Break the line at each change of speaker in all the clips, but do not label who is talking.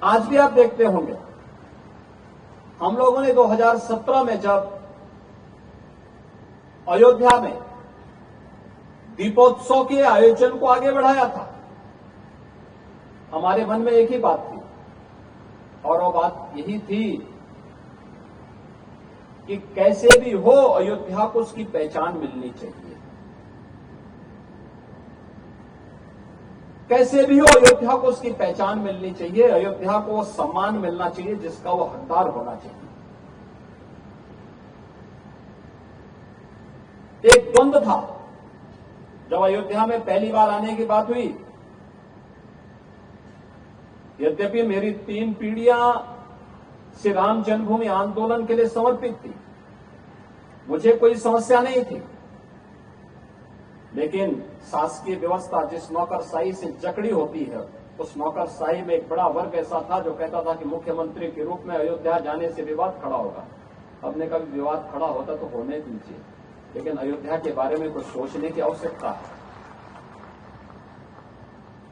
आज भी आप देखते होंगे, हम लोगों ने 2017 में जब अयोध्या में दीपोत्सव के आयोजन को आगे बढ़ाया था, हमारे मन में एक ही बात थी, और वो बात यही थी कि कैसे भी हो अयोध्या को उसकी पहचान मिलनी चाहिए। कैसे भी हो अयोध्या को उसकी पहचान मिलनी चाहिए, अयोध्या को वो सम्मान मिलना चाहिए जिसका वो हकदार होना चाहिए। एक द्वंद्व था जब अयोध्या में पहली बार आने की बात हुई। यद्यपि मेरी 3 पीढ़ियां श्री राम जन्मभूमि आंदोलन के लिए समर्पित थी, मुझे कोई समस्या नहीं थी, लेकिन शासकीय व्यवस्था जिस नौकरशाही से जकड़ी होती है, उस नौकरशाही में एक बड़ा वर्ग ऐसा था जो कहता था कि मुख्यमंत्री के रूप में अयोध्या जाने से विवाद खड़ा होगा। हमने कभी विवाद खड़ा होता तो होने दीजिए, लेकिन अयोध्या के बारे में कुछ सोचने की आवश्यकता है।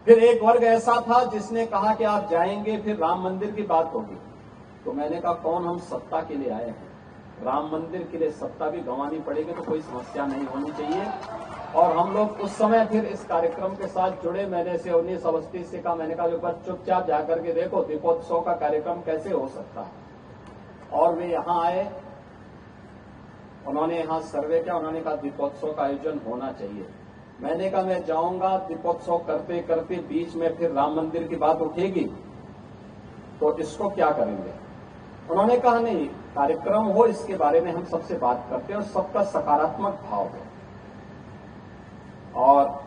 फिर एक वर्ग ऐसा था जिसने कहा कि आप जाएंगे फिर राम मंदिर की बात होगी। तो मैंने कहा कौन हम सत्ता के लिए आए हैं, राम मंदिर के लिए सत्ता भी गंवानी पड़ेगी तो कोई समस्या नहीं होनी चाहिए। और हम लोग उस समय फिर इस कार्यक्रम के साथ जुड़े। मैंने से 19 अवस्थी से कहा, मैंने कहा जो बस चुपचाप जाकर के देखो दीपोत्सव का कार्यक्रम कैसे हो सकता है। और वे यहां आए, उन्होंने यहां सर्वे किया, उन्होंने कहा दीपोत्सव का आयोजन होना चाहिए। मैंने कहा मैं जाऊंगा, दीपोत्सव करते करते बीच में फिर राम मंदिर की बात उठेगी तो इसको क्या करेंगे। उन्होंने कहा नहीं, कार्यक्रम हो इसके बारे में हम सबसे बात करते हैं और सबका सकारात्मक भाव है। और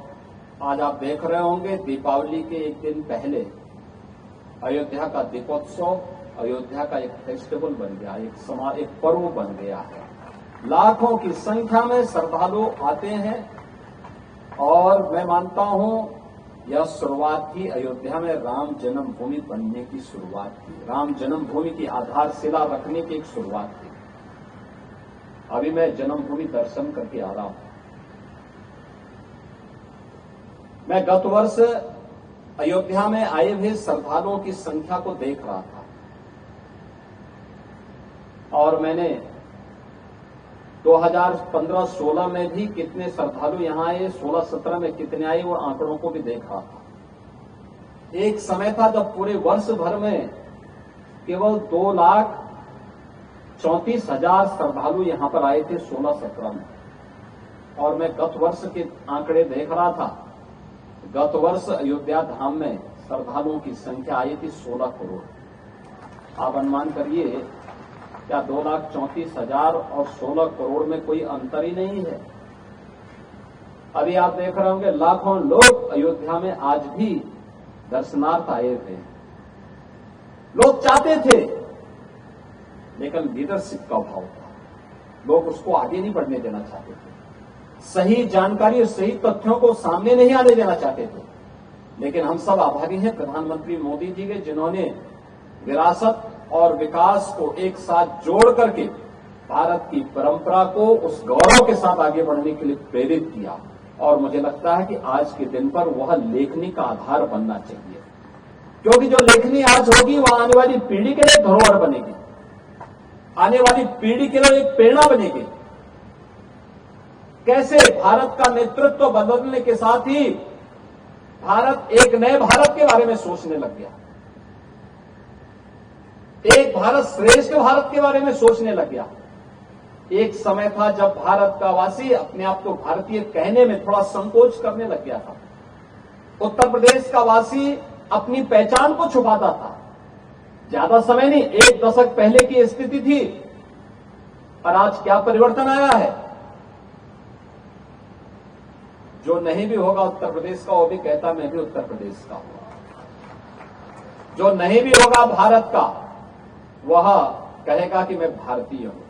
आज आप देख रहे होंगे दीपावली के एक दिन पहले अयोध्या का दीपोत्सव अयोध्या का एक फेस्टिवल बन गया, एक पर्व बन गया है। लाखों की संख्या में श्रद्धालु आते हैं और मैं मानता हूं यह शुरुआत थी अयोध्या में राम जन्मभूमि बनने की शुरुआत थी, राम जन्मभूमि की आधारशिला रखने की एक शुरुआत थी। अभी मैं जन्मभूमि दर्शन करके आ रहा हूं। मैं गत वर्ष अयोध्या में आए हुए श्रद्धालुओं की संख्या को देख रहा था और मैंने 2015-16 में भी कितने श्रद्धालु यहां आए, 16-17 में कितने आए, वो आंकड़ों को भी देख रहा था। एक समय था जब पूरे वर्ष भर में केवल 2,34,000 श्रद्धालु यहां पर आए थे 16-17 में। और मैं गत वर्ष के आंकड़े देख रहा था, गत वर्ष अयोध्या धाम में श्रद्धालुओं की संख्या आई थी 16 करोड़। आप अनुमान करिए क्या 2,34,000 और 16 करोड़ में कोई अंतर ही नहीं है। अभी आप देख रहे होंगे लाखों लोग अयोध्या में आज भी दर्शनार्थ आए थे। लोग चाहते थे, लेकिन लीडरशिप का अभाव था, लोग उसको आगे नहीं बढ़ने देना चाहते थे, सही जानकारी और सही तथ्यों को सामने नहीं आने देना चाहते थे। लेकिन हम सब आभारी हैं प्रधानमंत्री मोदी जी के, जिन्होंने विरासत और विकास को एक साथ जोड़ करके भारत की परंपरा को उस गौरव के साथ आगे बढ़ने के लिए प्रेरित किया। और मुझे लगता है कि आज के दिन पर वह लेखनी का आधार बनना चाहिए, क्योंकि जो लेखनी आज होगी वह आने वाली पीढ़ी के लिए धरोहर बनेगी, आने वाली पीढ़ी के लिए एक प्रेरणा बनेगी। कैसे भारत का नेतृत्व बदलने के साथ ही भारत एक नए भारत के बारे में सोचने लग गया, एक भारत श्रेष्ठ भारत के बारे में सोचने लग गया। एक समय था जब भारत का वासी अपने आप को भारतीय कहने में थोड़ा संकोच करने लग गया था। उत्तर प्रदेश का वासी अपनी पहचान को छुपाता था। ज्यादा समय नहीं, 1 दशक पहले की स्थिति थी, और आज क्या परिवर्तन आया है। जो नहीं भी होगा उत्तर प्रदेश का, वो भी कहता मैं भी उत्तर प्रदेश का हूं। जो नहीं भी होगा भारत का, वह कहेगा कि मैं भारतीय हूं।